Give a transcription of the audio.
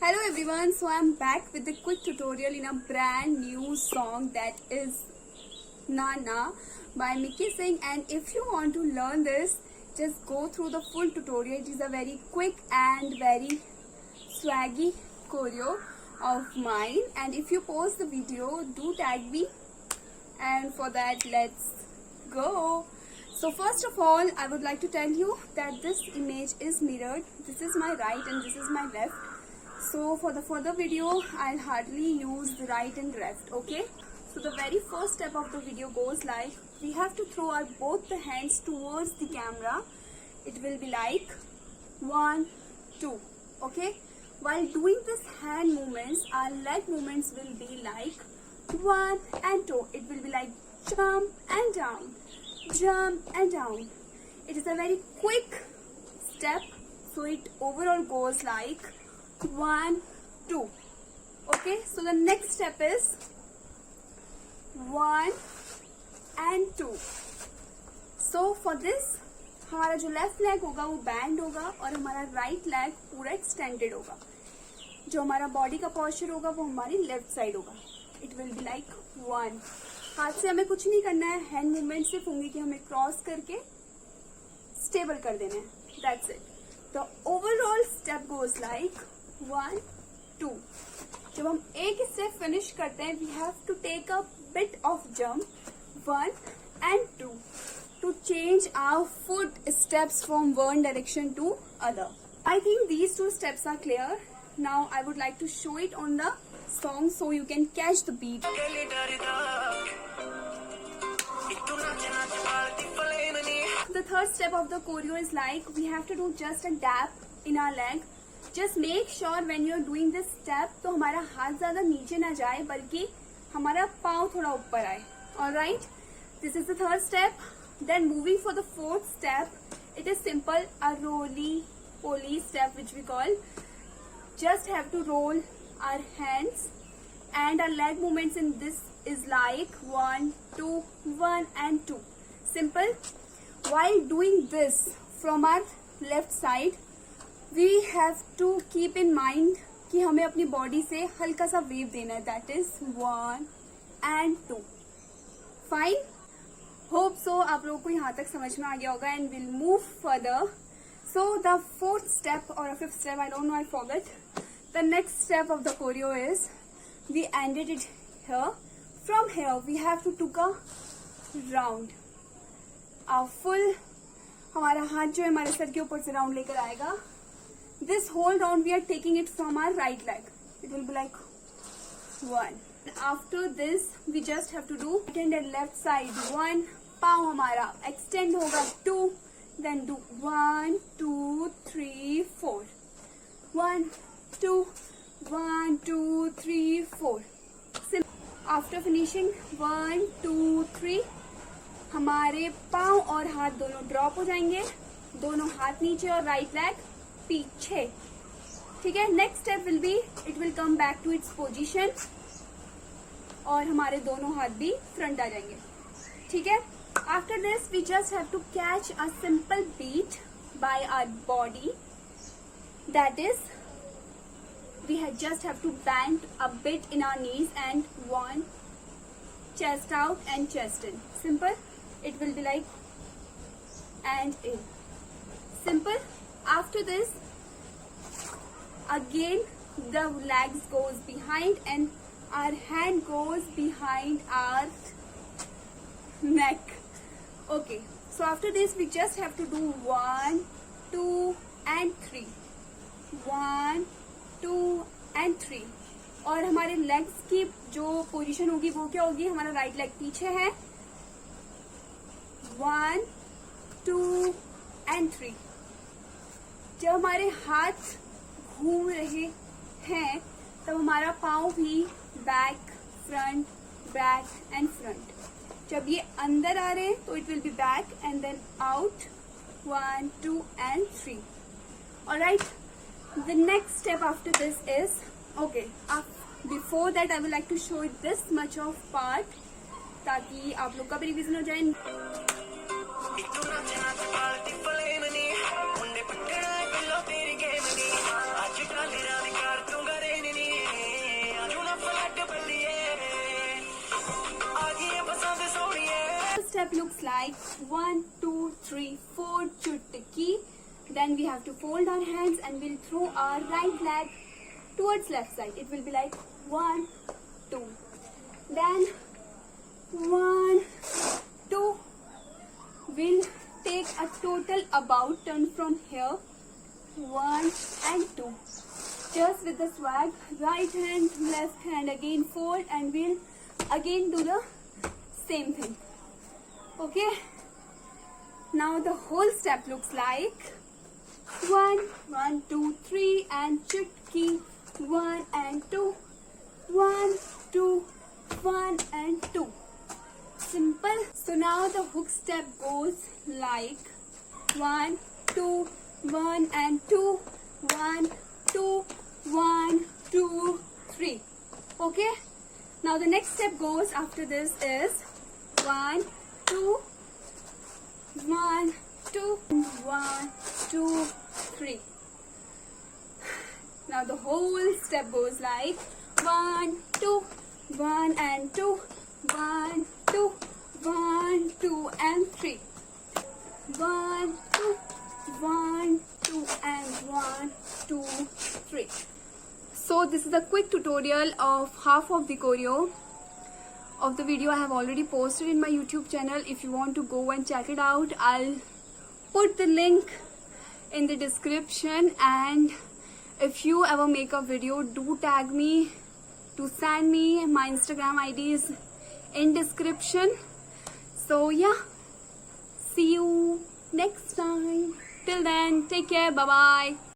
Hello everyone, so I'm back with a quick tutorial in a brand new song that is Nana by Mickey Singh. And if you want to learn this, just go through the full tutorial. It is a very quick and very swaggy choreo of mine, and if you post the video, do tag me, and for that let's go. So first of all, I would like to tell you that this image is mirrored. This is my right and this is my left. So for the further video, I'll hardly use the right and left, okay? So the very first step of the video goes like, we have to throw our both the hands towards the camera. It will be like 1, 2, okay? While doing this hand movements, our leg movements will be like 1 and 2. It will be like jump and down, jump and down. It is a very quick step, so it overall goes like 1, 2. Okay, so the next step is 1 and 2. So for this, हमारा जो left leg होगा वो band होगा और हमारा right leg पूरा extended होगा. जो हमारा बॉडी का पोस्चर होगा वो हमारी लेफ्ट साइड होगा. It will be like 1. हाथ से हमें कुछ नहीं करना है, हैंड मूवमेंट सिर्फ होंगे कि हमें क्रॉस करके स्टेबल कर देना है. That's it. The overall step goes like 1, 2. जब हम एक स्टेप फिनिश करते हैं, we have to take a bit of jump 1 and 2 to change our foot steps from one direction to other. I think these two steps are clear. Now I would like to show it on the song so you can catch the beat. The third step of the choreo is like, we have to do just a dab in our leg. Just make sure when you're doing this step तो हमारा हाथ ज्यादा नीचे ना जाए बल्कि हमारा पाँव थोड़ा ऊपर आए. Alright, this is the third step. Then moving for the fourth step, it is simple, a roly-poly step which we call. Just have to roll our hands, and our leg movements in this is like 1, 2, 1 and 2. Simple. While doing this from our left side, we have to keep in mind कि हमें अपनी body से हल्का सा wave देना है. That is 1 and 2. Fine. Hope so आप लोगों को यहाँ तक समझ में आ गया होगा, and we'll move further. So the fourth step or a fifth step, I don't know, I forgot. The next step of the choreo is, we ended it here. From here we have to took a round. Our full हमारा हाथ जो है हमारे sir के ऊपर से round लेकर आएगा. This whole round we are taking it from our right leg. It will be like 1. After this we just have to do right and left side. 1, पाँव हमारा extend होगा 2, then do 1, 2, 3, 4. 1, 2, 1, 2, 3, 4. After finishing 1, 2, 3, हमारे पाँव और हाथ दोनों drop हो जाएंगे. दोनों हाथ नीचे और राइट लेग पीछे. ठीक है. Next step will be, it will come back to its position और हमारे दोनों हाथ भी फ्रंट आ जाएंगे. ठीक है. After this we just have to catch a simple beat by our body. That is, we just have to bend a bit in our knees and 1, chest out and chest in. Simple. It will be like and in. Simple. After this, again the legs goes behind and our hand goes behind our neck. Okay, so after this we just have to do 1, 2 and 3. 1, 2 and 3. और हमारे legs की जो position होगी वो क्या होगी, हमारा right leg पीछे है. 1, 2 and 3. जब हमारे हाथ घूम रहे हैं तब हमारा पाँव भी back, front, back and front. जब ये अंदर आ रहे हैं तो it will be back and then out. 1, 2 and 3. Alright. The next step after this is, okay, before that I would like to show it this much of part ताकि आप लोग का भी रिविजन हो जाए. step looks like 1, 2, 3, 4 chutki. Then we have to fold our hands and we'll throw our right leg towards left side. It will be like 1, 2. Then 1, 2. We'll take a total about turn from here. 1 and 2. Just with the swag, right hand, left hand, again fold, and we'll again do the same thing. Okay. Now the whole step looks like 1, 1, 2, 3 and chutki. 1 and 2. 1, 2, 1 and 2. Simple. So now the hook step goes like 1, 2, 1 and 2. 1, 2, 1, 2, 3. Okay. Now the next step goes after this is 1, 2, 1, 2, 1, 2, 3. Now the whole step goes like 1, 2, 1 and 2, 1, 2, 1, 2 and 3. 1, 2, 1, 2 and 1, 2, 3. So this is a quick tutorial of half of the choreo of the video I have already posted in my YouTube channel. If you want to go and check it out, I'll put the link in the description, and if you ever make a video, do tag me to send me. My Instagram ID is in description. So yeah, see you next time. Till then, take care. Bye bye.